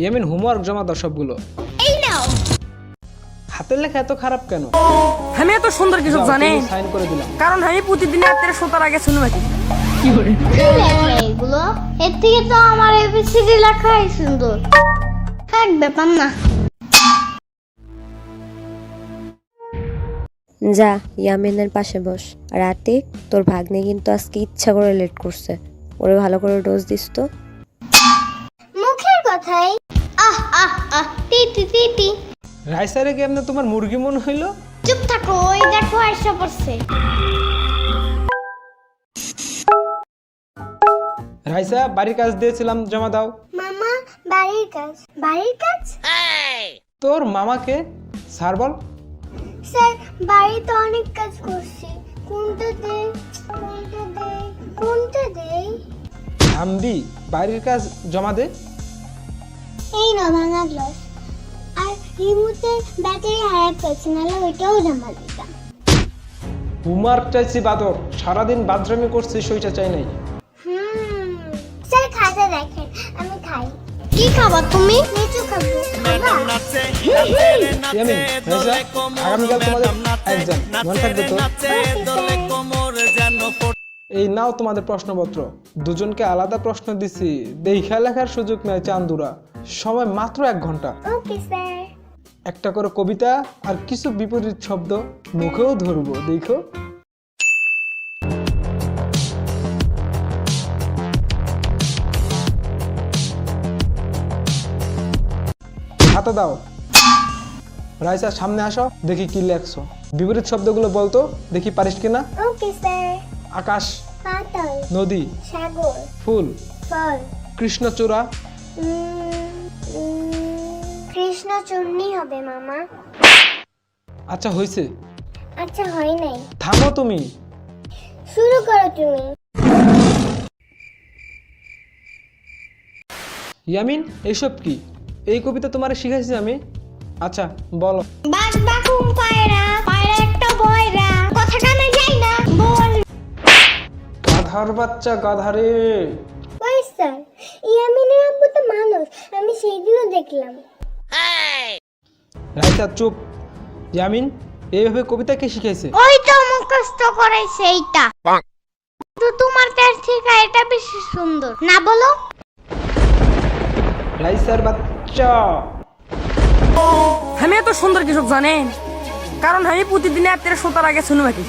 Yamin homework জমা দাও সবগুলো। এই নাও। হাতের লেখা এত খারাপ কেন? আমি এত সুন্দর কিছু জানেন সাইন করে দিলাম। কারণ আমি প্রতিদিন রাত্রে শোতার আগে শুনে রাখি। কি লেখা এগুলো? এর থেকে তো আমার এবিসিডি লেখাই সুন্দর। থাক ব্যাপার না। যা ইয়ামিনের পাশে বস। আর আতিক, তোর ভাগ্নে কিন্তু আজকে ইচ্ছা করে লেট করছে, ওরে ভালো করে ডোজ দিস তো। মুখের কথাই আহ আহ আহ টিটি টিটি। রাইসারে কি এমনি তোমার মুরগি মনে হইলো? চুপ থাকো, ওই দেখো আইসা পড়ছে। রাইসা বাড়ির কাজ দিয়েছিলাম, জমা দাও। মামা বাড়ির কাজ? বাড়ির কাজ? তোর মামাকে স্যার বল। স্যার বাড়িতে অনেক কাজ করছি, কোনটা দেই কোনটা দেই কোনটা দেই? থামবি, বাড়ির কাজ জমা দে। এই না ভাঙা গ্লাস আর রিমোটের ব্যাটারি হারাপ হয়েছে, নাহলে ওইটাও জমা দিতাম। হোমওয়ার্ক চাইছি বাদর, সারাদিন বাদরামি করছিস, ওইটা চাই নাই। স্যার খাতা দেখেন, আমি খাই। কি খাবা তুমি? লিচু খাবো। ইয়ামিন, রাইসা, আগামীকাল তোমাদের এক্সাম, মনে থাকবে তো? এই নাও তোমাদের প্রশ্নপত্র। দুজনকে আলাদা প্রশ্ন দিছি, দেখা লেখার সুযোগ নেই চান্দুরা। সময় মাত্র 1 ঘন্টা। Okay sir. একটা করে কবিতা আর কিছু বিপরীত শব্দ মুখেও ধরবো, দেখো। হাতে দাও। রাইসা সামনে আসো, দেখি কি লেখছো। বিপরীত শব্দগুলো বলতো, দেখি পারিস কিনা। Okay sir. আকাশ, পাতাল, নদী, সাগর, ফুল, ফল, কৃষ্ণচূড়া। কৃষ্ণচূর্ণী হবে মামা। আচ্ছা হয়েছে, আচ্ছা হয় নাই। থামো তুমি। শুরু করো তুমি। ইয়ামিন, এইসব কি? এই কবিতা তোমারে শিখাইছি আমি। আচ্ছা বলো। বাঘ বাকুম পায়রা, পায়রা একটা বয়রা, কথা কানে যায় না, বল। গাধার বাচ্চা গাধারে। ওই স্যার, ইয়ামিনের আব্বু তো মানুষ, আমি সেইগুলো দেখলাম। রাইসা চুপ। ইয়ামিন, এইভাবে কবিতা কে শিখাইছে? ওই তো মুখস্থ করাইছে এইটা। তো তোমার কাছ থেকে এটা বেশি সুন্দর না, বলো? রাইসার বাচ্চা। আমি এত সুন্দর কিছু জানেন কারণ আমি প্রতিদিন রাত্রে শোতার আগে শুনে রাখি।